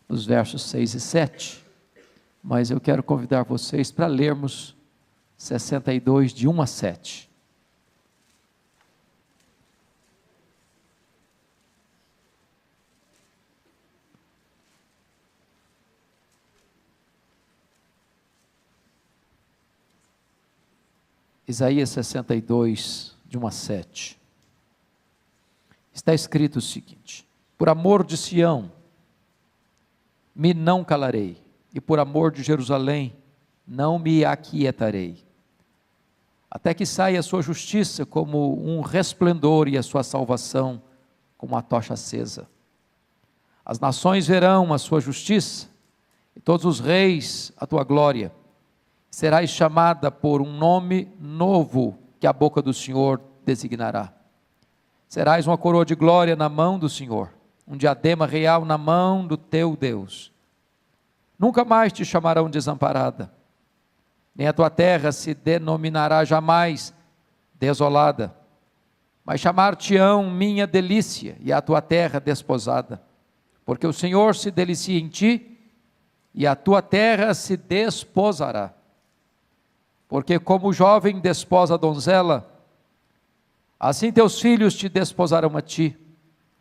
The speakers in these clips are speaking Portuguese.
nos versos 6 e 7, mas eu quero convidar vocês para lermos 62, de 1 a 7. Isaías 62, de 1 a 7. Está escrito o seguinte: por amor de Sião, me não calarei, e por amor de Jerusalém, não me aquietarei, até que saia a sua justiça como um resplendor e a sua salvação como uma tocha acesa. As nações verão a sua justiça, e todos os reis a tua glória. Serás chamada por um nome novo que a boca do Senhor designará. Serás uma coroa de glória na mão do Senhor, um diadema real na mão do teu Deus. Nunca mais te chamarão desamparada, nem a tua terra se denominará jamais desolada, mas chamar-te-ão minha delícia, e a tua terra desposada, porque o Senhor se delicia em ti, e a tua terra se desposará. Porque como o jovem desposa a donzela, assim teus filhos te desposarão a ti,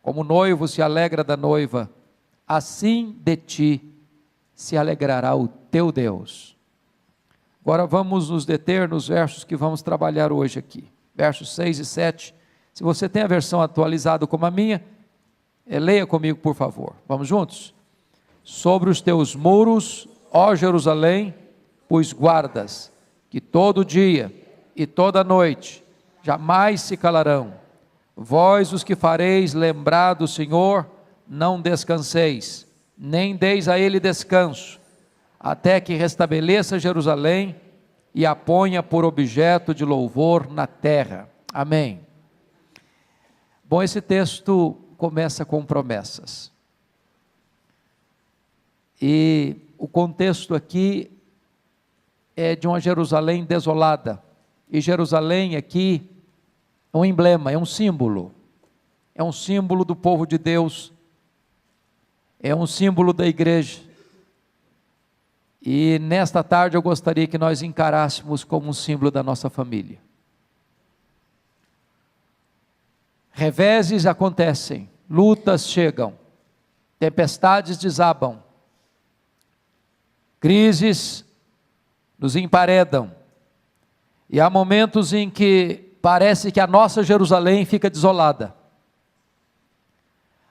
como o noivo se alegra da noiva, assim de ti se alegrará o teu Deus. Agora vamos nos deter nos versos que vamos trabalhar hoje aqui, versos 6 e 7, se você tem a versão atualizada como a minha, leia comigo por favor, vamos juntos? Sobre os teus muros, ó Jerusalém, pus guardas, que todo dia e toda noite jamais se calarão. Vós os que fareis lembrar do Senhor, não descanseis, nem deis a ele descanso, até que restabeleça Jerusalém e a ponha por objeto de louvor na terra. Amém. Bom, esse texto começa com promessas. E o contexto aqui é de uma Jerusalém desolada, e Jerusalém aqui é um emblema, é um símbolo do povo de Deus, é um símbolo da igreja, e nesta tarde eu gostaria que nós encarássemos como um símbolo da nossa família. Reveses acontecem, lutas chegam, tempestades desabam, crises nos emparedam, e há momentos em que parece que a nossa Jerusalém fica desolada,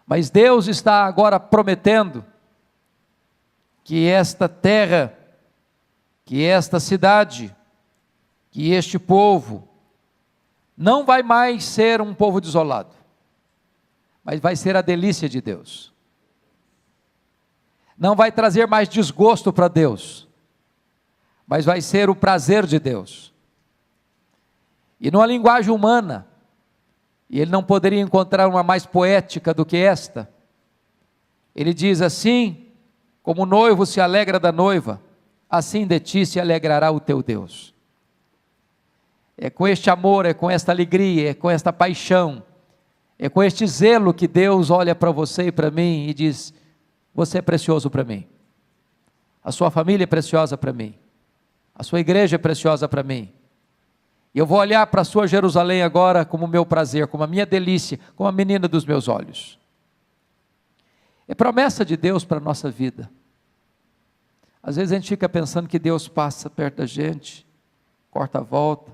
mas Deus está agora prometendo que esta terra, que esta cidade, que este povo, não vai mais ser um povo desolado, mas vai ser a delícia de Deus, não vai trazer mais desgosto para Deus, mas vai ser o prazer de Deus. E numa linguagem humana, e ele não poderia encontrar uma mais poética do que esta, ele diz assim: como o noivo se alegra da noiva, assim de ti se alegrará o teu Deus. É com este amor, é com esta alegria, é com esta paixão, é com este zelo que Deus olha para você e para mim e diz: você é precioso para mim, a sua família é preciosa para mim, a sua igreja é preciosa para mim, e eu vou olhar para a sua Jerusalém agora como meu prazer, como a minha delícia, como a menina dos meus olhos. É promessa de Deus para a nossa vida. Às vezes a gente fica pensando que Deus passa perto da gente, corta a volta,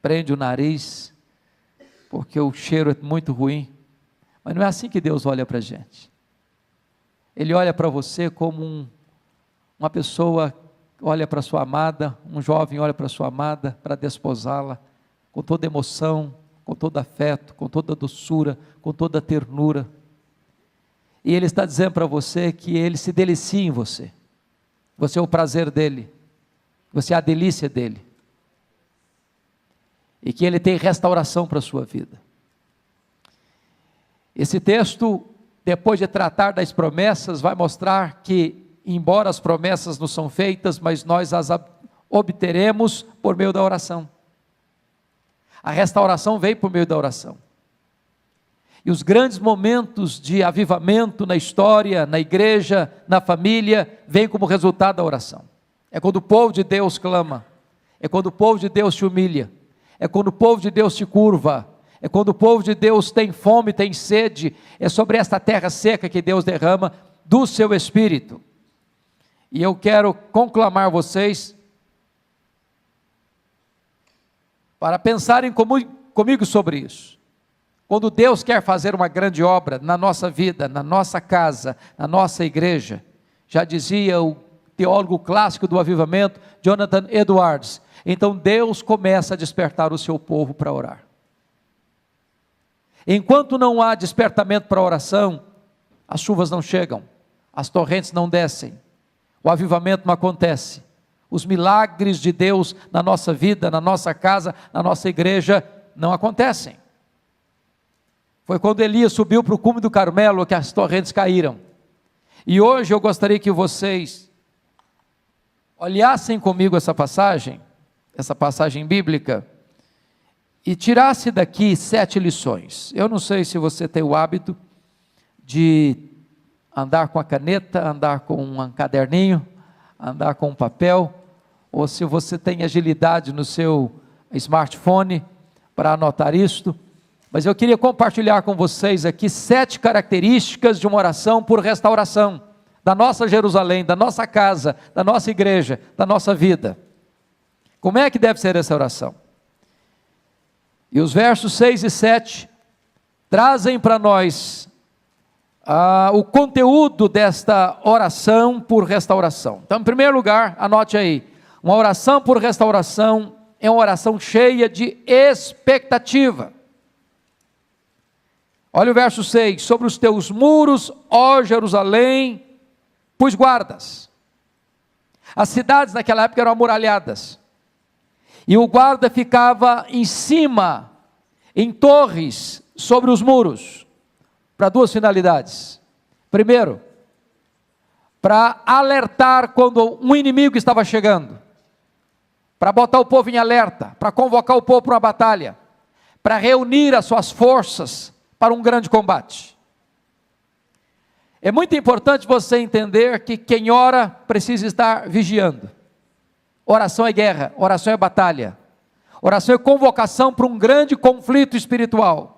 prende o nariz, porque o cheiro é muito ruim, mas não é assim que Deus olha para a gente. Ele olha para você como uma pessoa olha para sua amada, um jovem olha para sua amada, para desposá-la, com toda emoção, com todo afeto, com toda doçura, com toda ternura, e Ele está dizendo para você que Ele se delicia em você, você é o prazer dEle, você é a delícia dEle, e que Ele tem restauração para a sua vida. Esse texto, depois de tratar das promessas, vai mostrar que, embora as promessas não são feitas, mas nós as obteremos por meio da oração. A restauração veio por meio da oração. E os grandes momentos de avivamento na história, na igreja, na família, vêm como resultado da oração. É quando o povo de Deus clama, é quando o povo de Deus te humilha, é quando o povo de Deus te curva, é quando o povo de Deus tem fome, tem sede, é sobre esta terra seca que Deus derrama do seu Espírito. E eu quero conclamar vocês para pensarem comigo sobre isso. Quando Deus quer fazer uma grande obra na nossa vida, na nossa casa, na nossa igreja, já dizia o teólogo clássico do avivamento, Jonathan Edwards, então Deus começa a despertar o seu povo para orar. Enquanto não há despertamento para a oração, as chuvas não chegam, as torrentes não descem, o avivamento não acontece, os milagres de Deus na nossa vida, na nossa casa, na nossa igreja, não acontecem. Foi quando Elias subiu para o cume do Carmelo que as torrentes caíram. E hoje eu gostaria que vocês olhassem comigo essa passagem bíblica, e tirasse daqui 7 lições. Eu não sei se você tem o hábito de andar com a caneta, andar com um caderninho, andar com um papel, ou se você tem agilidade no seu smartphone para anotar isto, mas eu queria compartilhar com vocês aqui 7 características de uma oração por restauração, da nossa Jerusalém, da nossa casa, da nossa igreja, da nossa vida. Como é que deve ser essa oração? E os versos 6 e 7 trazem para nós o conteúdo desta oração por restauração. Então, em primeiro lugar, anote aí, uma oração por restauração é uma oração cheia de expectativa. Olha o verso 6, sobre os teus muros, ó Jerusalém, pus guardas. As cidades naquela época eram amuralhadas, e o guarda ficava em cima, em torres, sobre os muros, para 2 finalidades. Primeiro, para alertar quando um inimigo estava chegando, para botar o povo em alerta, para convocar o povo para uma batalha, para reunir as suas forças para um grande combate. É muito importante você entender que quem ora precisa estar vigiando. Oração é guerra, oração é batalha, oração é convocação para um grande conflito espiritual.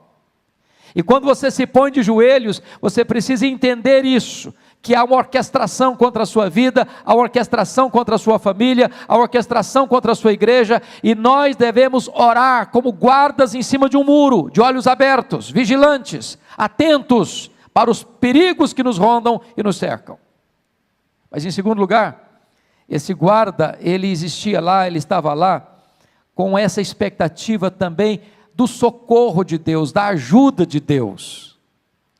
E quando você se põe de joelhos, você precisa entender isso, que há uma orquestração contra a sua vida, há uma orquestração contra a sua família, há uma orquestração contra a sua igreja, e nós devemos orar como guardas em cima de um muro, de olhos abertos, vigilantes, atentos para os perigos que nos rondam e nos cercam. Mas em segundo lugar, esse guarda, ele existia lá, ele estava lá, com essa expectativa também do socorro de Deus, da ajuda de Deus.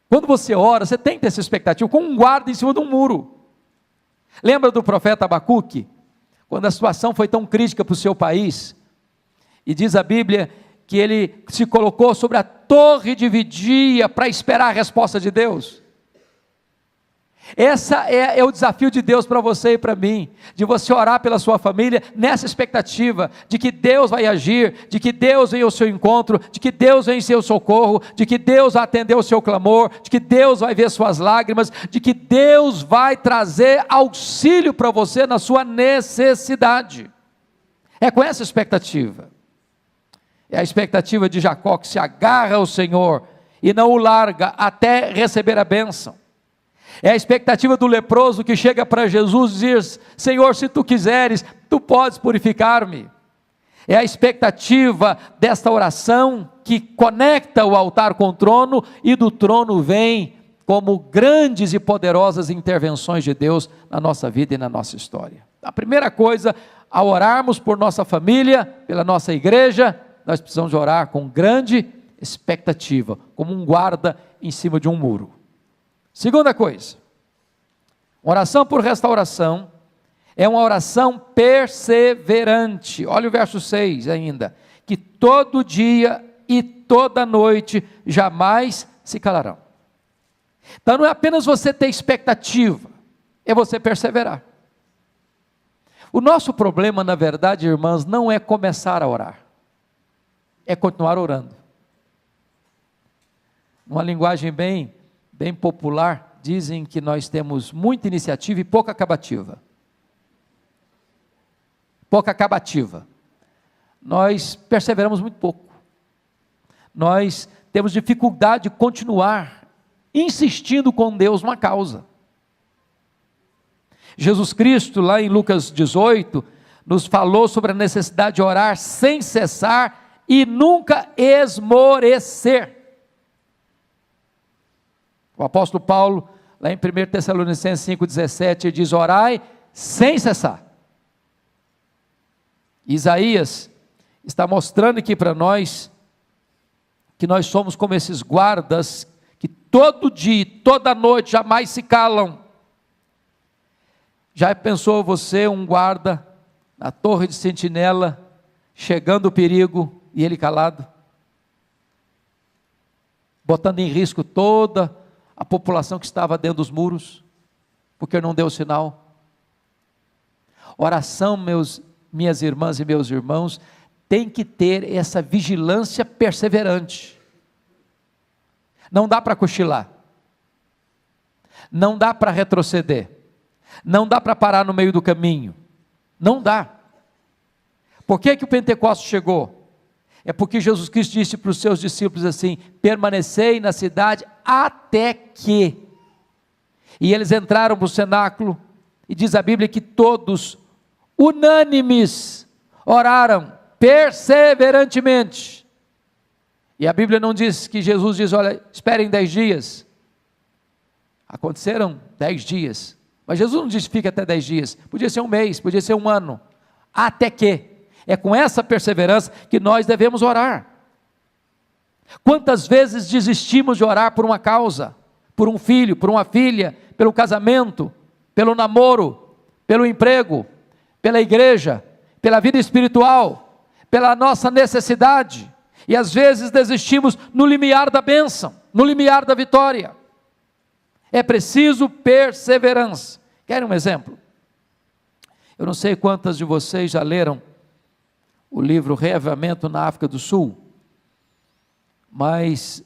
Quando você ora, você tem que ter essa expectativa, com um guarda em cima de um muro. Lembra do profeta Abacuque? Quando a situação foi tão crítica para o seu país, e diz a Bíblia que ele se colocou sobre a torre de vigia para esperar a resposta de Deus. Essa é o desafio de Deus para você e para mim, de você orar pela sua família, nessa expectativa, de que Deus vai agir, de que Deus vem ao seu encontro, de que Deus vem em seu socorro, de que Deus vai atender o seu clamor, de que Deus vai ver suas lágrimas, de que Deus vai trazer auxílio para você na sua necessidade. É com essa expectativa, é a expectativa de Jacó, que se agarra ao Senhor, e não o larga, até receber a bênção. É a expectativa do leproso que chega para Jesus e diz: Senhor, se tu quiseres, tu podes purificar-me. É a expectativa desta oração que conecta o altar com o trono, e do trono vem como grandes e poderosas intervenções de Deus na nossa vida e na nossa história. A primeira coisa, ao orarmos por nossa família, pela nossa igreja, nós precisamos orar com grande expectativa, como um guarda em cima de um muro. Segunda coisa, oração por restauração é uma oração perseverante. Olha o verso 6 ainda, que todo dia e toda noite jamais se calarão. Então não é apenas você ter expectativa, é você perseverar. O nosso problema, na verdade, irmãs, não é começar a orar, é continuar orando. uma linguagem bem popular, dizem que nós temos muita iniciativa e pouca acabativa. Pouca acabativa. Nós perseveramos muito pouco. Nós temos dificuldade de continuar insistindo com Deus numa causa. Jesus Cristo, lá em Lucas 18, nos falou sobre a necessidade de orar sem cessar e nunca esmorecer. O apóstolo Paulo, lá em 1 Tessalonicenses 5,17, diz: orai sem cessar. Isaías está mostrando aqui para nós, que nós somos como esses guardas, que todo dia, toda noite, jamais se calam. Já pensou você, um guarda, na torre de sentinela, chegando o perigo, e ele calado? Botando em risco toda a população que estava dentro dos muros, porque não deu sinal. Oração, minhas irmãs e meus irmãos, tem que ter essa vigilância perseverante. Não dá para cochilar, não dá para retroceder, não dá para parar no meio do caminho, não dá. Por que o Pentecostes chegou? É porque Jesus Cristo disse para os seus discípulos assim: permanecei na cidade até que. E eles entraram para o cenáculo, e diz a Bíblia que todos, unânimes, oraram perseverantemente. E a Bíblia não diz que Jesus diz: olha, esperem 10 dias. Aconteceram 10 dias, mas Jesus não disse fica até 10 dias, podia ser um mês, podia ser um ano, até que. É com essa perseverança que nós devemos orar. Quantas vezes desistimos de orar por uma causa, por um filho, por uma filha, pelo casamento, pelo namoro, pelo emprego, pela igreja, pela vida espiritual, pela nossa necessidade, e às vezes desistimos no limiar da bênção, no limiar da vitória. É preciso perseverança. Querem um exemplo? Eu não sei quantas de vocês já leram o livro Reavivamento na África do Sul, mas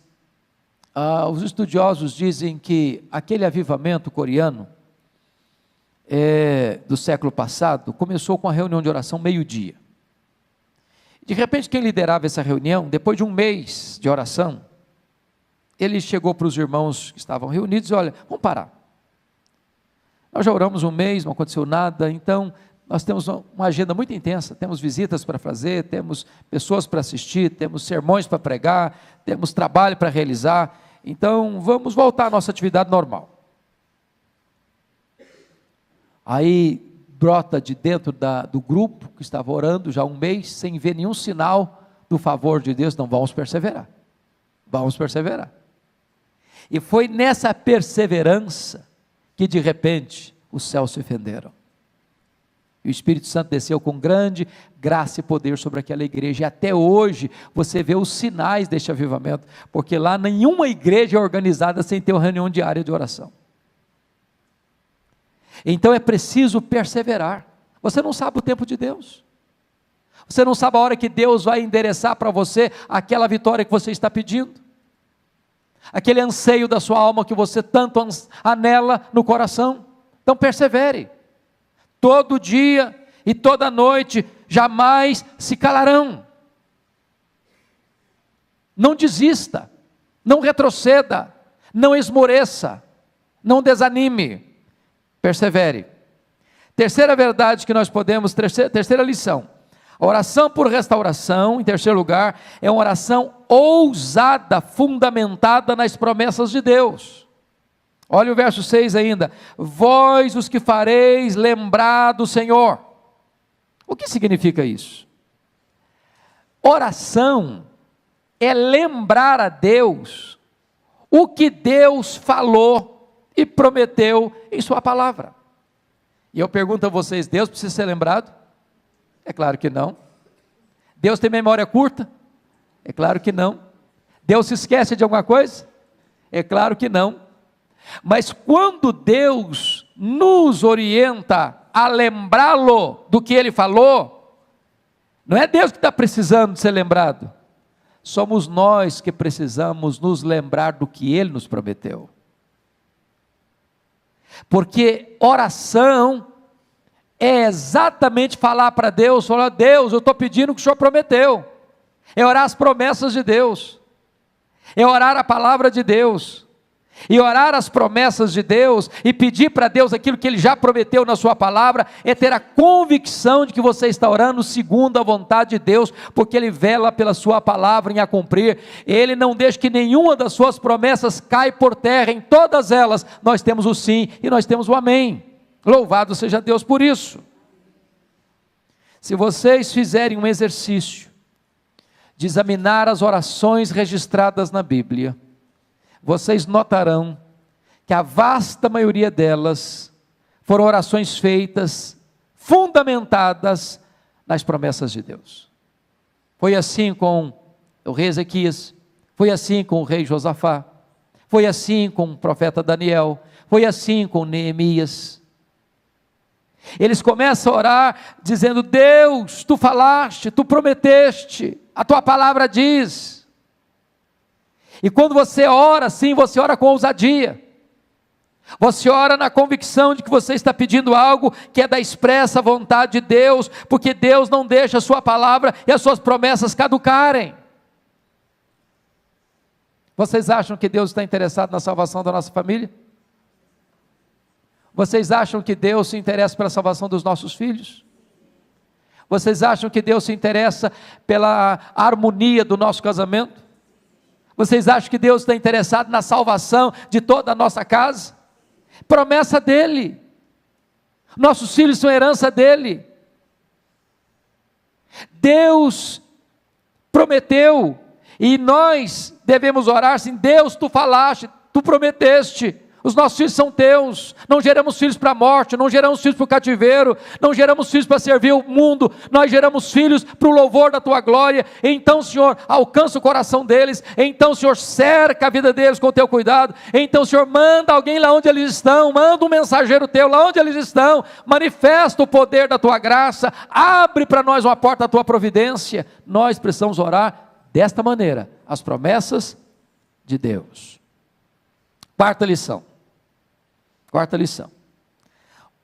os estudiosos dizem que aquele avivamento coreano do século passado começou com a reunião de oração meio-dia. De repente, quem liderava essa reunião, depois de um mês de oração, ele chegou para os irmãos que estavam reunidos e olha, vamos parar. Nós já oramos um mês, não aconteceu nada, então nós temos uma agenda muito intensa, temos visitas para fazer, temos pessoas para assistir, temos sermões para pregar, temos trabalho para realizar, então vamos voltar à nossa atividade normal. Aí brota de dentro do grupo que estava orando já um mês, sem ver nenhum sinal do favor de Deus, não, vamos perseverar, e foi nessa perseverança, que de repente os céus se fenderam, e o Espírito Santo desceu com grande graça e poder sobre aquela igreja, e até hoje você vê os sinais deste avivamento, porque lá nenhuma igreja é organizada sem ter uma reunião diária de oração. Então é preciso perseverar. Você não sabe o tempo de Deus, você não sabe a hora que Deus vai endereçar para você aquela vitória que você está pedindo, aquele anseio da sua alma que você tanto anela no coração. Então persevere, todo dia e toda noite, jamais se calarão. Não desista, não retroceda, não esmoreça, não desanime, persevere. Terceira verdade que nós podemos, terceira lição, a oração por restauração, em terceiro lugar, é uma oração ousada, fundamentada nas promessas de Deus. Olha o verso 6 ainda, vós os que fareis lembrar do Senhor. O que significa isso? Oração é lembrar a Deus o que Deus falou e prometeu em sua palavra. E eu pergunto a vocês, Deus precisa ser lembrado? É claro que não. Deus tem memória curta? É claro que não. Deus se esquece de alguma coisa? É claro que não. Mas quando Deus nos orienta a lembrá-lo do que Ele falou, não é Deus que está precisando de ser lembrado, somos nós que precisamos nos lembrar do que Ele nos prometeu. Porque oração é exatamente falar para Deus, falar: Deus, eu estou pedindo o que o Senhor prometeu. É orar as promessas de Deus, é orar a palavra de Deus, e orar as promessas de Deus, e pedir para Deus aquilo que Ele já prometeu na sua palavra, é ter a convicção de que você está orando segundo a vontade de Deus, porque Ele vela pela sua palavra em a cumprir. Ele não deixa que nenhuma das suas promessas caia por terra. Em todas elas nós temos o sim e nós temos o amém. Louvado seja Deus por isso. Se vocês fizerem um exercício de examinar as orações registradas na Bíblia, vocês notarão que a vasta maioria delas foram orações feitas, fundamentadas nas promessas de Deus. Foi assim com o rei Ezequias, foi assim com o rei Josafá, foi assim com o profeta Daniel, foi assim com Neemias. Eles começam a orar dizendo: Deus, tu falaste, tu prometeste, a tua palavra diz. E quando você ora assim, você ora com ousadia, você ora na convicção de que você está pedindo algo que é da expressa vontade de Deus, porque Deus não deixa a sua palavra e as suas promessas caducarem. Vocês acham que Deus está interessado na salvação da nossa família? Vocês acham que Deus se interessa pela salvação dos nossos filhos? Vocês acham que Deus se interessa pela harmonia do nosso casamento? Vocês acham que Deus está interessado na salvação de toda a nossa casa? Promessa dEle. Nossos filhos são herança dEle. Deus prometeu, e nós devemos orar assim: Deus, tu falaste, tu prometeste, os nossos filhos são teus. Não geramos filhos para a morte, não geramos filhos para o cativeiro, não geramos filhos para servir o mundo, nós geramos filhos para o louvor da tua glória. Então, Senhor, alcança o coração deles. Então, Senhor, cerca a vida deles com o teu cuidado. Então, Senhor, manda alguém lá onde eles estão, manda um mensageiro teu lá onde eles estão, manifesta o poder da tua graça, abre para nós uma porta da tua providência. Nós precisamos orar desta maneira, as promessas de Deus. Quarta lição.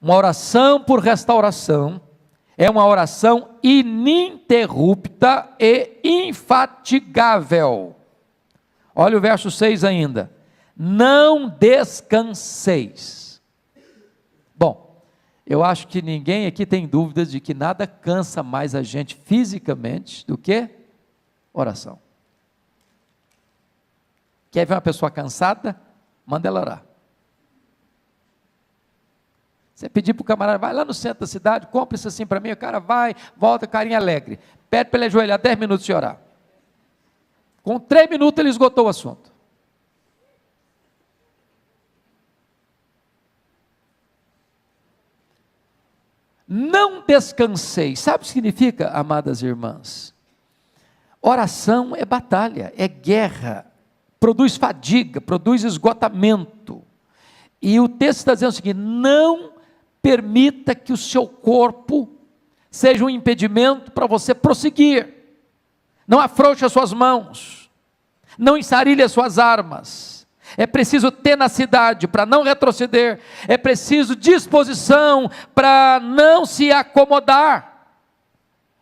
Uma oração por restauração é uma oração ininterrupta e infatigável. Olha o verso 6 ainda: não descanseis. Bom, eu acho que ninguém aqui tem dúvidas de que nada cansa mais a gente fisicamente do que oração. Quer ver uma pessoa cansada? Manda ela orar. Você pedir para o camarada: vai lá no centro da cidade, compra isso assim para mim. O cara vai, volta, carinha alegre. Pede para ele ajoelhar 10 minutos e orar. Com 3 minutos ele esgotou o assunto. Não descansei. Sabe o que significa, amadas irmãs? Oração é batalha, é guerra, produz fadiga, produz esgotamento. E o texto está dizendo o seguinte: não permita que o seu corpo seja um impedimento para você prosseguir. Não afrouxe as suas mãos, não ensarilhe as suas armas. É preciso tenacidade para não retroceder, é preciso disposição para não se acomodar.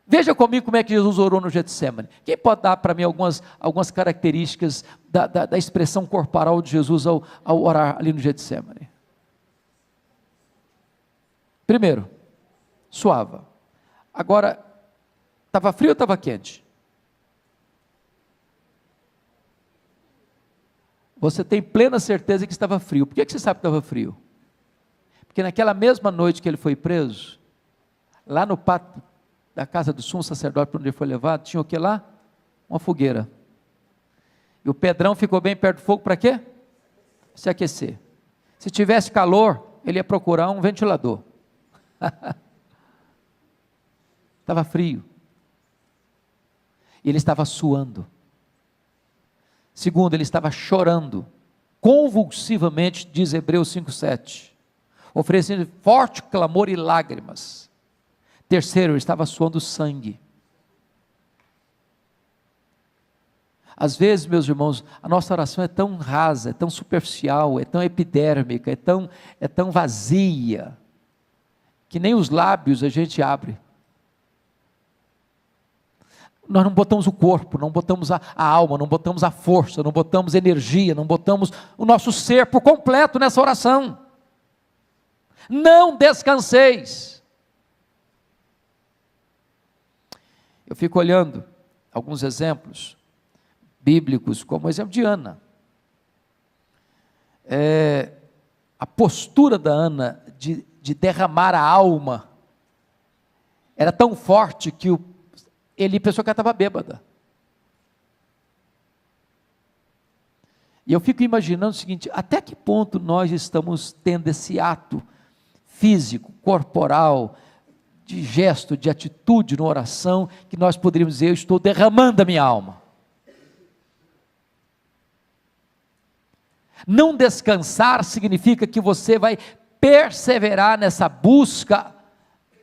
Veja comigo como é que Jesus orou no Getsêmani. Quem pode dar para mim algumas características da expressão corporal de Jesus ao orar ali no Getsêmani? Primeiro, suava. Agora, estava frio ou estava quente? Você tem plena certeza que estava frio. Por que você sabe que estava frio? Porque naquela mesma noite que ele foi preso, lá no pátio da casa do sumo sacerdote, para onde ele foi levado, tinha o que lá? Uma fogueira. E o Pedrão ficou bem perto do fogo para quê? Se aquecer. Se tivesse calor, ele ia procurar um ventilador. Estava frio. E ele estava suando. Segundo, ele estava chorando, convulsivamente, diz Hebreus 5,7, oferecendo forte clamor e lágrimas. Terceiro, ele estava suando sangue. Às vezes, meus irmãos, a nossa oração é tão rasa, é tão superficial, é tão epidérmica, é tão vazia, que nem os lábios a gente abre. Nós não botamos o corpo, não botamos a alma, não botamos a força, não botamos energia, não botamos o nosso ser por completo nessa oração. Não descanseis. Eu fico olhando alguns exemplos bíblicos, como o exemplo de Ana. A postura da Ana de derramar a alma era tão forte que ele pensou que ela estava bêbada. E eu fico imaginando o seguinte: até que ponto nós estamos tendo esse ato físico, corporal, de gesto, de atitude na oração, que nós poderíamos dizer: eu estou derramando a minha alma. Não descansar significa que você vai perseverar nessa busca,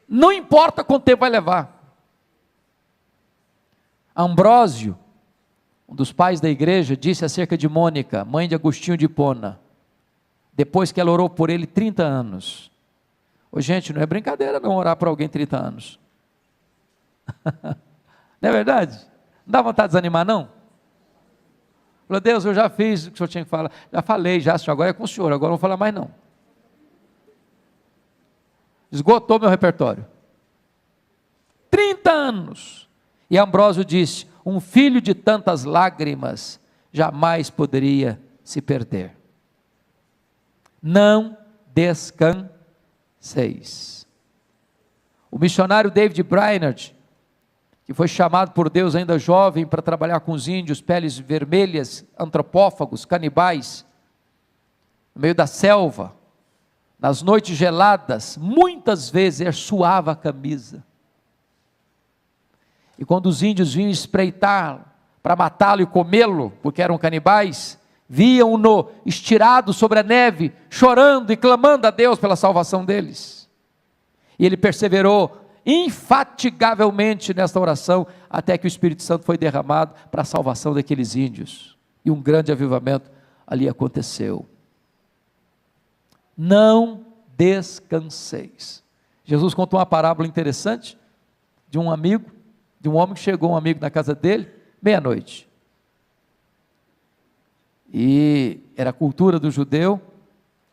não importa quanto tempo vai levar. Ambrósio, um dos pais da igreja, disse acerca de Mônica, mãe de Agostinho de Hipona, depois que ela orou por ele 30 anos. Ô, gente, não é brincadeira não orar por alguém 30 anos. Não é verdade? Não dá vontade de desanimar não? Falou: Deus, eu já fiz o que o senhor tinha que falar, já falei, senhor, agora é com o senhor, agora não vou falar mais não. Esgotou meu repertório. 30 anos. E Ambrósio disse: um filho de tantas lágrimas jamais poderia se perder. Não descanseis. O missionário David Brainerd, que foi chamado por Deus ainda jovem para trabalhar com os índios, peles vermelhas, antropófagos, canibais, no meio da selva, nas noites geladas, muitas vezes ele suava a camisa. E quando os índios vinham espreitar para matá-lo e comê-lo, porque eram canibais, viam-no estirado sobre a neve, chorando e clamando a Deus pela salvação deles. E ele perseverou infatigavelmente nesta oração, até que o Espírito Santo foi derramado para a salvação daqueles índios. E um grande avivamento ali aconteceu. Não descanseis. Jesus contou uma parábola interessante de um amigo, de um homem que chegou, um amigo na casa dele, meia-noite. E era a cultura do judeu,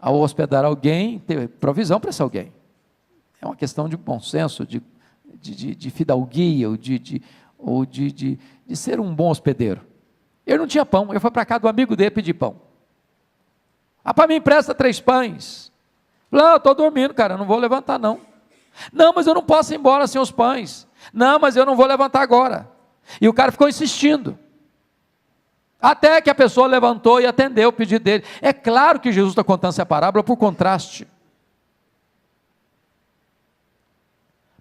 ao hospedar alguém, ter provisão para esse alguém. É uma questão de bom senso, de fidalguia, ou de ser um bom hospedeiro. Ele não tinha pão, ele foi para casa do amigo dele pedir pão. Para mim empresta 3 pães. Falei: eu estou dormindo, cara, eu não vou levantar não. Não, mas eu não posso ir embora sem os pães. Não, mas eu não vou levantar agora. E o cara ficou insistindo. Até que a pessoa levantou e atendeu o pedido dele. É claro que Jesus está contando essa parábola por contraste.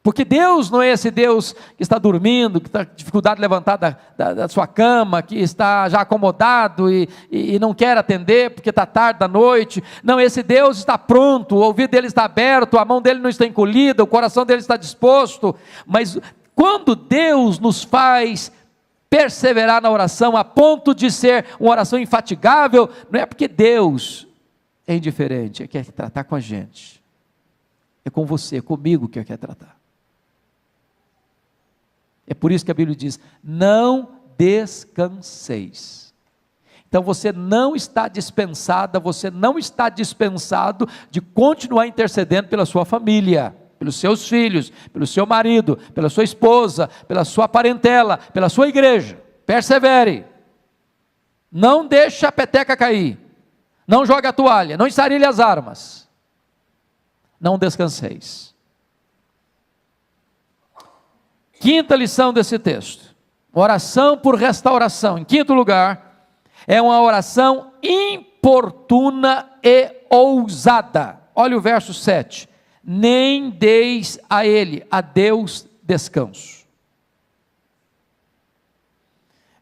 Porque Deus não é esse Deus que está dormindo, que está com dificuldade de levantar da sua cama, que está já acomodado e não quer atender porque está tarde da noite. Não, esse Deus está pronto, o ouvido dele está aberto, a mão dele não está encolhida, o coração dele está disposto. Mas quando Deus nos faz perseverar na oração a ponto de ser uma oração infatigável, não é porque Deus é indiferente, Ele quer tratar com a gente. É com você, é comigo que Ele quer tratar. É por isso que a Bíblia diz: não descanseis. Então você não está dispensada, você não está dispensado de continuar intercedendo pela sua família, pelos seus filhos, pelo seu marido, pela sua esposa, pela sua parentela, pela sua igreja. Persevere. Não deixe a peteca cair. Não jogue a toalha, não ensarilhe as armas. Não descanseis. Quinta lição desse texto: oração por restauração. Em quinto lugar, é uma oração importuna e ousada. Olha o verso 7. Nem deis a ele, a Deus, descanso.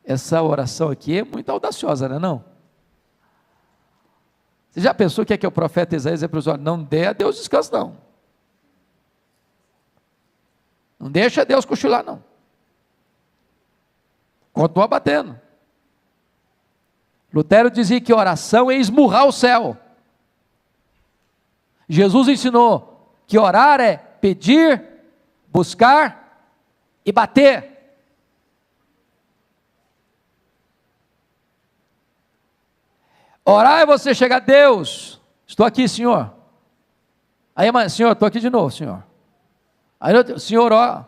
Essa oração aqui é muito audaciosa, não é não? Você já pensou o que é que o profeta Isaías diz para os olhos? Não dê a Deus descanso não. Não deixa Deus cochilar não. Continua batendo. Lutero dizia que oração é esmurrar o céu. Jesus ensinou que orar é pedir, buscar e bater. Orar é você chegar a Deus, estou aqui, Senhor. Aí, Senhor, estou aqui de novo, Senhor. Aí, Senhor, ó,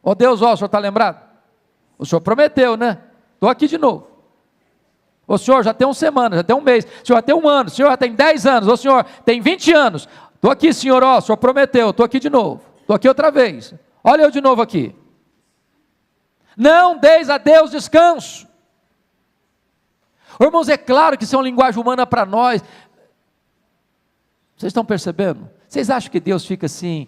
ó Deus, ó, o Senhor está lembrado? O Senhor prometeu, né? Estou aqui de novo. O Senhor já tem uma semana, já tem um mês, o Senhor já tem um ano, o Senhor já tem 10 anos, o Senhor tem 20 anos. Estou aqui, Senhor, ó, o Senhor prometeu, estou aqui de novo. Estou aqui outra vez. Olha eu de novo aqui. Não deis a Deus descanso. Irmãos, é claro que isso é uma linguagem humana para nós. Vocês estão percebendo? Vocês acham que Deus fica assim,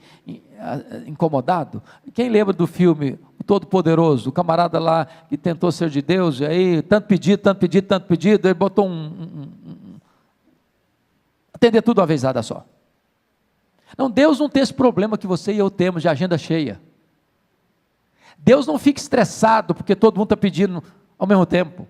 incomodado? Quem lembra do filme O Todo-Poderoso? O camarada lá que tentou ser de Deus, e aí tanto pedido, ele botou atender tudo uma vezada só. Não, Deus não tem esse problema que você e eu temos de agenda cheia. Deus não fica estressado porque todo mundo está pedindo ao mesmo tempo.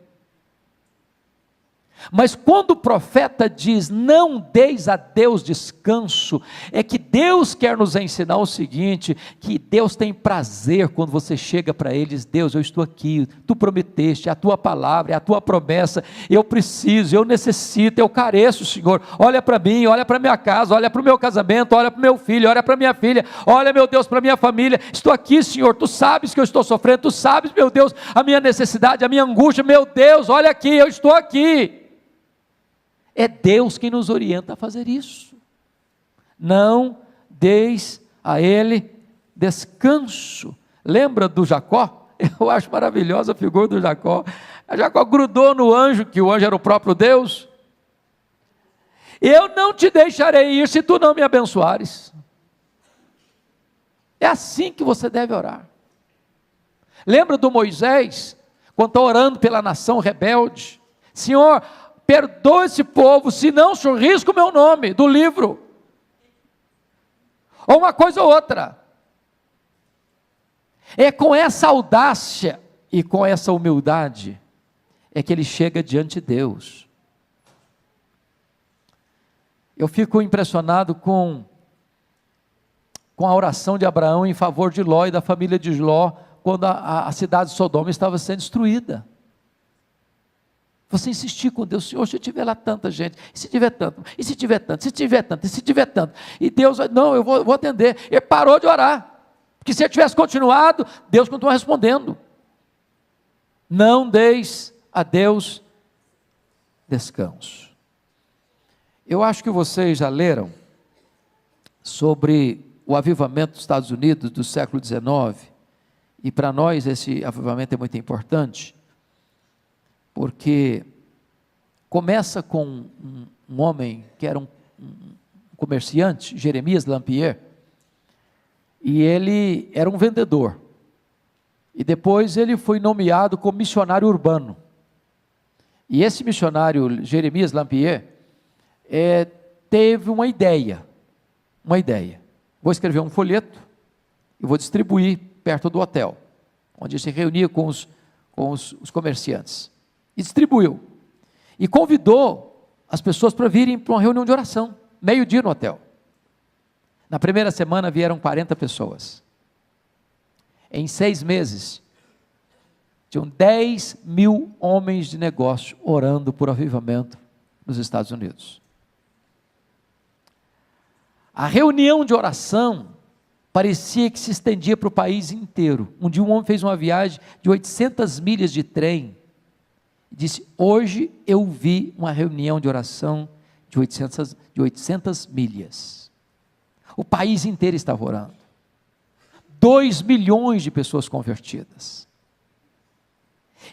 Mas quando o profeta diz, não deis a Deus descanso, é que Deus quer nos ensinar o seguinte, que Deus tem prazer quando você chega para Ele e diz, Deus, eu estou aqui, Tu prometeste, é a Tua palavra, é a Tua promessa, eu preciso, eu necessito, eu careço, Senhor, olha para mim, olha para minha casa, olha para o meu casamento, olha para o meu filho, olha para minha filha, olha, meu Deus, para minha família, estou aqui, Senhor, Tu sabes que eu estou sofrendo, Tu sabes, meu Deus, a minha necessidade, a minha angústia, meu Deus, olha aqui, eu estou aqui. É Deus quem nos orienta a fazer isso. Não deis a Ele descanso. Lembra do Jacó? Eu acho maravilhosa a figura do Jacó. A Jacó grudou no anjo, que o anjo era o próprio Deus. Eu não te deixarei ir se tu não me abençoares. É assim que você deve orar. Lembra do Moisés, quando está orando pela nação rebelde? Senhor, perdoa esse povo, senão o Senhor risca o meu nome do livro. Ou uma coisa ou outra. É com essa audácia e com essa humildade é que ele chega diante de Deus. Eu fico impressionado com a oração de Abraão em favor de Ló e da família de Ló, quando a cidade de Sodoma estava sendo destruída. Você insistir com Deus, Senhor, se eu tiver lá tanta gente, e se tiver tanto, e se tiver tanto, e se tiver tanto, e se tiver tanto, e Deus, não, eu vou atender. Ele parou de orar, porque se ele tivesse continuado, Deus continua respondendo. Não deis a Deus descanso. Eu acho que vocês já leram sobre o avivamento dos Estados Unidos do século XIX, e para nós esse avivamento é muito importante, porque começa com um homem que era um comerciante, Jeremias Lampier, e ele era um vendedor, e depois ele foi nomeado como missionário urbano, e esse missionário Jeremias Lampier teve uma ideia, vou escrever um folheto, e vou distribuir perto do hotel, onde ele se reunia com os comerciantes, e distribuiu, e convidou as pessoas para virem para uma reunião de oração, meio-dia no hotel. Na primeira semana vieram 40 pessoas, em 6 meses, tinham 10 mil homens de negócio orando por avivamento nos Estados Unidos. A reunião de oração parecia que se estendia para o país inteiro. Um dia um homem fez uma viagem de 800 milhas de trem, e disse, hoje eu vi uma reunião de oração de 800 milhas. O país inteiro estava orando. 2 milhões de pessoas convertidas.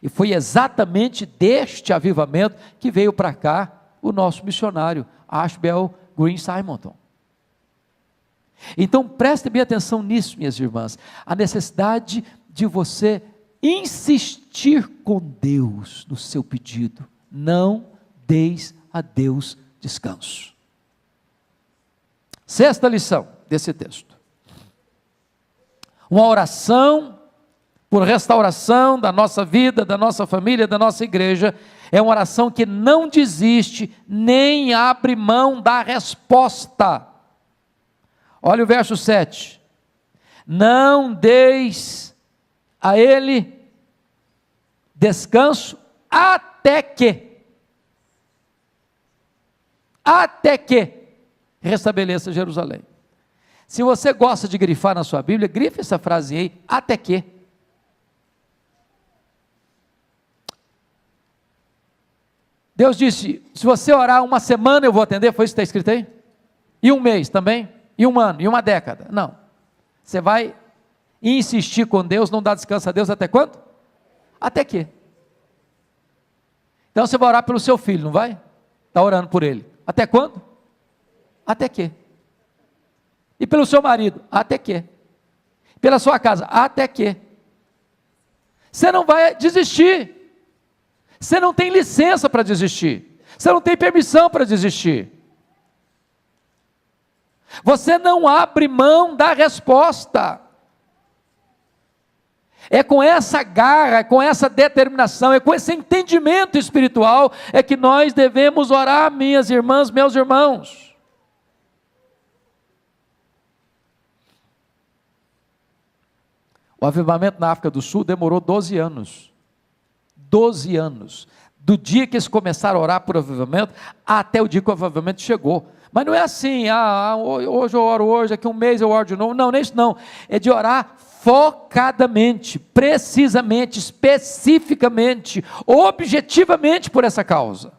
E foi exatamente deste avivamento que veio para cá o nosso missionário, Ashbel Green Simonton. Então preste bem atenção nisso, minhas irmãs, a necessidade de você insistir com Deus no seu pedido. Não deis a Deus descanso. 6ª lição desse texto: uma oração por restauração da nossa vida, da nossa família, da nossa igreja, É uma oração que não desiste, nem abre mão da resposta. Olha o verso 7. Não deis a ele descanso até que restabeleça Jerusalém. Se você gosta de grifar na sua Bíblia, grife essa frase aí, até que. Deus disse, se você orar uma semana eu vou atender, foi isso que está escrito aí? E um mês também? E um ano? E uma década? Não. Você vai insistir com Deus, não dá descanso a Deus até quando? Até que. Então você vai orar pelo seu filho, não vai? Está orando por ele. Até quando? Até que. E pelo seu marido? Até que. Pela sua casa? Até que. Você não vai desistir. Você não tem licença para desistir. Você não tem permissão para desistir. Você não abre mão da resposta. É com essa garra, é com essa determinação, é com esse entendimento espiritual, é que nós devemos orar, minhas irmãs, meus irmãos. O avivamento na África do Sul demorou 12 anos. 12 anos. Do dia que eles começaram a orar por avivamento, até o dia que o avivamento chegou. Mas não é assim, hoje eu oro hoje, daqui um mês eu oro de novo. Não, nem isso não. É de orar focadamente, precisamente, especificamente, objetivamente por essa causa.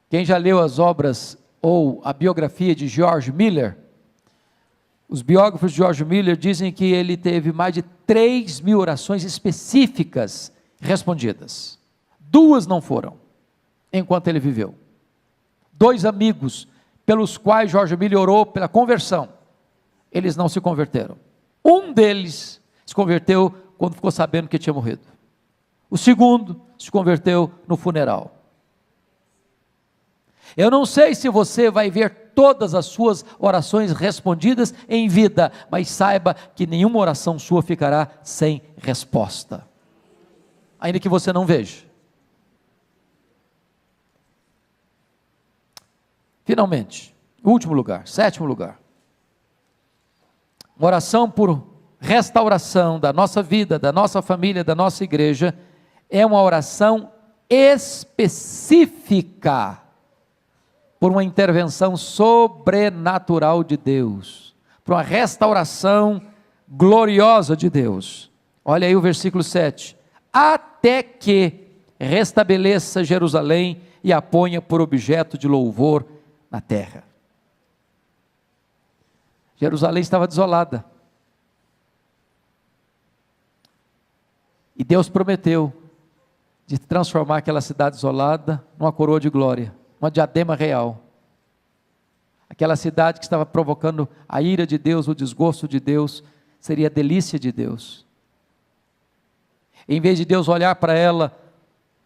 Quem já leu as obras ou a biografia de George Miller, os biógrafos de George Miller dizem que ele teve mais de 3.000 orações específicas respondidas. 2 não foram, enquanto ele viveu. 2 amigos pelos quais George Miller orou pela conversão, eles não se converteram. Um deles se converteu quando ficou sabendo que tinha morrido. O segundo se converteu no funeral. Eu não sei se você vai ver todas as suas orações respondidas em vida, mas saiba que nenhuma oração sua ficará sem resposta, ainda que você não veja. Finalmente, último lugar, 7º lugar, uma oração por restauração da nossa vida, da nossa família, da nossa igreja, é uma oração específica, por uma intervenção sobrenatural de Deus, por uma restauração gloriosa de Deus. Olha aí o versículo 7, até que restabeleça Jerusalém e a ponha por objeto de louvor na terra. Jerusalém estava desolada, e Deus prometeu de transformar aquela cidade desolada numa coroa de glória, uma diadema real. Aquela cidade que estava provocando a ira de Deus, o desgosto de Deus, seria a delícia de Deus. Em vez de Deus olhar para ela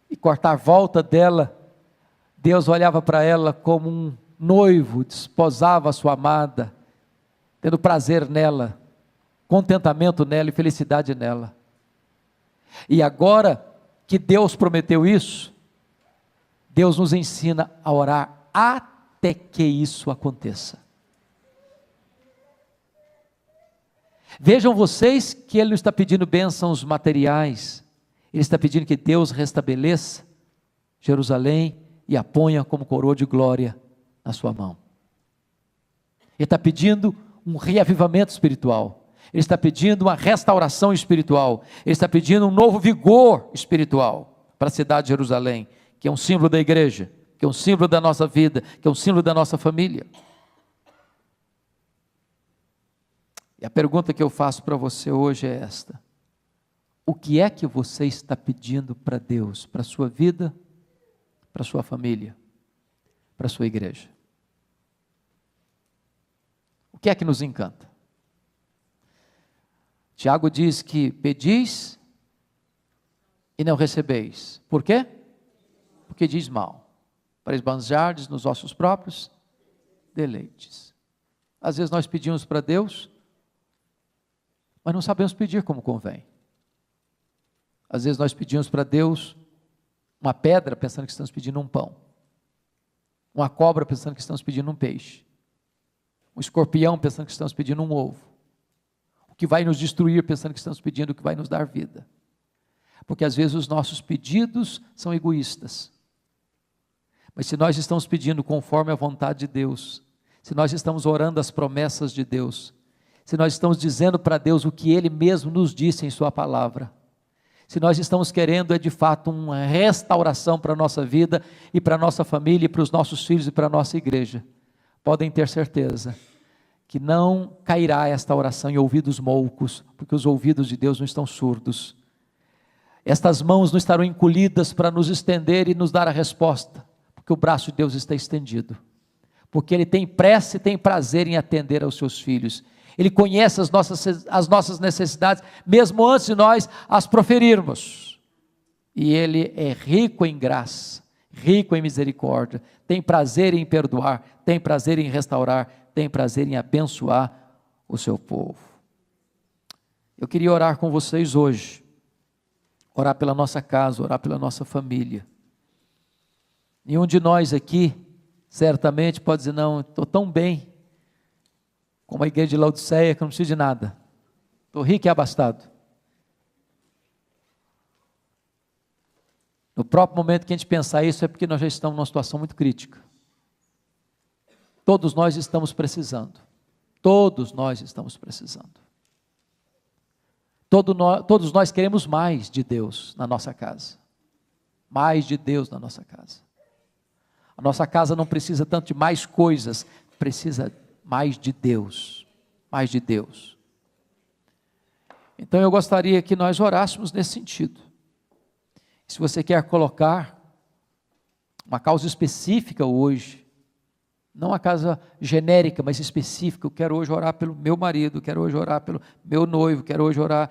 e cortar a volta dela, Deus olhava para ela como um noivo, desposava a sua amada, tendo prazer nela, contentamento nela e felicidade nela. E agora que Deus prometeu isso, Deus nos ensina a orar até que isso aconteça. Vejam vocês que Ele não está pedindo bênçãos materiais, Ele está pedindo que Deus restabeleça Jerusalém e a ponha como coroa de glória na sua mão. Ele está pedindo um reavivamento espiritual, Ele está pedindo uma restauração espiritual, Ele está pedindo um novo vigor espiritual para a cidade de Jerusalém, que é um símbolo da igreja, que é um símbolo da nossa vida, que é um símbolo da nossa família. E a pergunta que eu faço para você hoje é esta: o que é que você está pedindo para Deus, para a sua vida, para a sua família, para a sua igreja? O que é que nos encanta? Tiago diz que pedis e não recebeis. Por quê? Porque diz mal, para esbanjardes nos vossos próprios deleites. Às vezes nós pedimos para Deus, mas não sabemos pedir como convém. Às vezes nós pedimos para Deus uma pedra pensando que estamos pedindo um pão, uma cobra pensando que estamos pedindo um peixe, um escorpião pensando que estamos pedindo um ovo, o que vai nos destruir pensando que estamos pedindo o que vai nos dar vida, porque às vezes os nossos pedidos são egoístas, mas se nós estamos pedindo conforme a vontade de Deus, se nós estamos orando as promessas de Deus, se nós estamos dizendo para Deus o que Ele mesmo nos disse em sua palavra, se nós estamos querendo de fato uma restauração para a nossa vida e para a nossa família e para os nossos filhos e para a nossa igreja, podem ter certeza que não cairá esta oração em ouvidos moucos, porque os ouvidos de Deus não estão surdos, estas mãos não estarão encolhidas para nos estender e nos dar a resposta, porque o braço de Deus está estendido, porque Ele tem pressa e tem prazer em atender aos seus filhos, Ele conhece as nossas necessidades, mesmo antes de nós as proferirmos, e Ele é rico em graça, rico em misericórdia, tem prazer em perdoar, tem prazer em restaurar, tem prazer em abençoar o seu povo. Eu queria orar com vocês hoje, orar pela nossa casa, orar pela nossa família. Nenhum de nós aqui, certamente pode dizer, não, estou tão bem, como a igreja de Laodiceia, que não preciso de nada, estou rico e abastado. No próprio momento que a gente pensar isso, é porque nós já estamos numa situação muito crítica. Todos nós estamos precisando, todos nós estamos precisando. Todos nós queremos mais de Deus na nossa casa, mais de Deus na nossa casa. A nossa casa não precisa tanto de mais coisas, precisa mais de Deus, mais de Deus. Então eu gostaria que nós orássemos nesse sentido. Se você quer colocar uma causa específica hoje, não uma causa genérica, mas específica, eu quero hoje orar pelo meu marido, quero hoje orar pelo meu noivo, quero hoje orar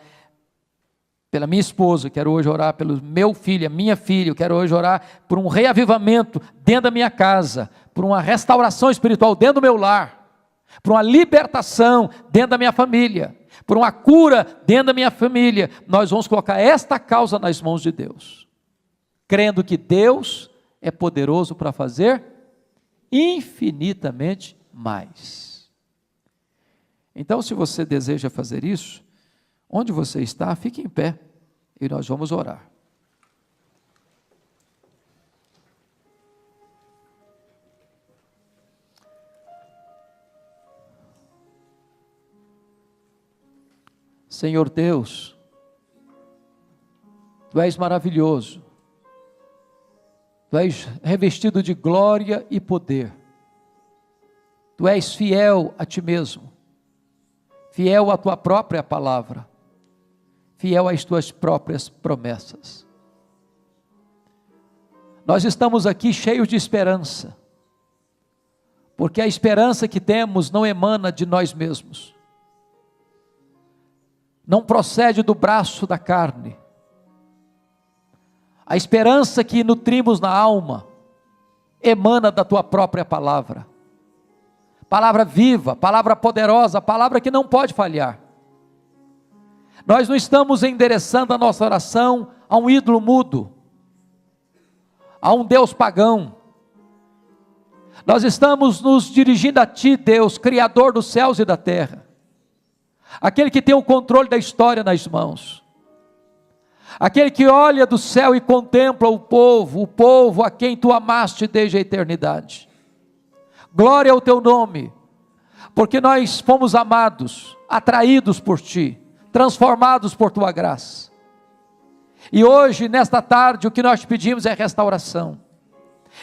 pela minha esposa, quero hoje orar pelo meu filho, a minha filha, eu quero hoje orar por um reavivamento dentro da minha casa, por uma restauração espiritual dentro do meu lar, por uma libertação dentro da minha família, por uma cura dentro da minha família. Nós vamos colocar esta causa nas mãos de Deus, crendo que Deus é poderoso para fazer infinitamente mais. Então, se você deseja fazer isso, onde você está, fique em pé e nós vamos orar. Senhor Deus, Tu és maravilhoso, Tu és revestido de glória e poder, Tu és fiel a Ti mesmo, fiel à Tua própria palavra, fiel às Tuas próprias promessas. Nós estamos aqui cheios de esperança, porque a esperança que temos não emana de nós mesmos, não procede do braço da carne. A esperança que nutrimos na alma emana da Tua própria palavra, palavra viva, palavra poderosa, palavra que não pode falhar. Nós não estamos endereçando a nossa oração a um ídolo mudo, a um Deus pagão. Nós estamos nos dirigindo a Ti, Deus, Criador dos céus e da terra, aquele que tem o controle da história nas mãos, aquele que olha do céu e contempla o povo a quem Tu amaste desde a eternidade. Glória ao Teu nome, porque nós fomos amados, atraídos por Ti, transformados por Tua graça. E hoje, nesta tarde, o que nós pedimos é restauração,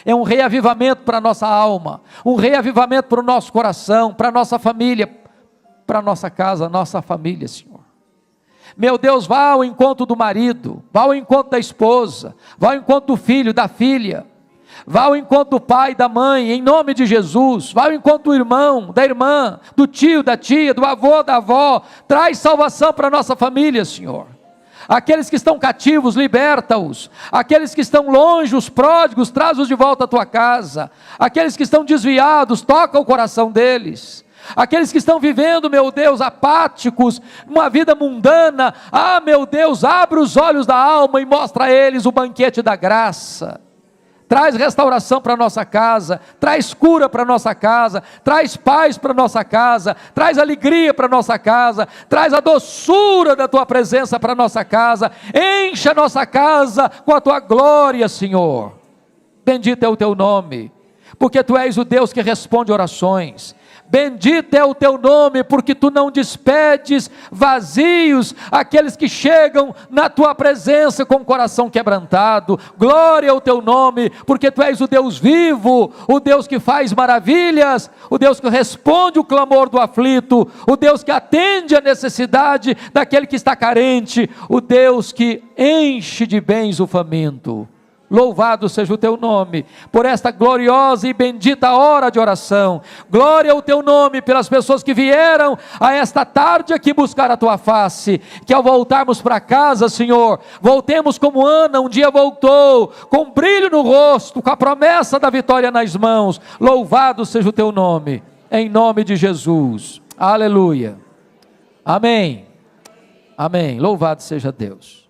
é um reavivamento para a nossa alma, um reavivamento para o nosso coração, para a nossa família, para a nossa casa, a nossa família, Senhor. Meu Deus, vá ao encontro do marido, vá ao encontro da esposa, vá ao encontro do filho, da filha, vá ao encontro do pai, da mãe, em nome de Jesus, vá ao encontro do irmão, da irmã, do tio, da tia, do avô, da avó, traz salvação para a nossa família, Senhor. Aqueles que estão cativos, liberta-os. Aqueles que estão longe, os pródigos, traz-os de volta à Tua casa. Aqueles que estão desviados, toca o coração deles. aqueles que estão vivendo, meu Deus, apáticos, uma vida mundana, meu Deus, abre os olhos da alma e mostra a eles o banquete da graça. Traz restauração para a nossa casa, traz cura para a nossa casa, traz paz para a nossa casa, traz alegria para a nossa casa, traz a doçura da Tua presença para a nossa casa, encha a nossa casa com a Tua glória, Senhor. Bendito é o Teu nome, porque Tu és o Deus que responde orações. Bendito é o Teu nome, porque Tu não despedes vazios aqueles que chegam na Tua presença com o coração quebrantado. Glória ao Teu nome, porque Tu és o Deus vivo, o Deus que faz maravilhas, o Deus que responde o clamor do aflito, o Deus que atende a necessidade daquele que está carente, o Deus que enche de bens o faminto. Louvado seja o Teu nome, por esta gloriosa e bendita hora de oração. Glória ao Teu nome, pelas pessoas que vieram a esta tarde aqui buscar a Tua face, que ao voltarmos para casa, Senhor, voltemos como Ana um dia voltou, com brilho no rosto, com a promessa da vitória nas mãos. Louvado seja o Teu nome, em nome de Jesus, aleluia, amém, amém, louvado seja Deus.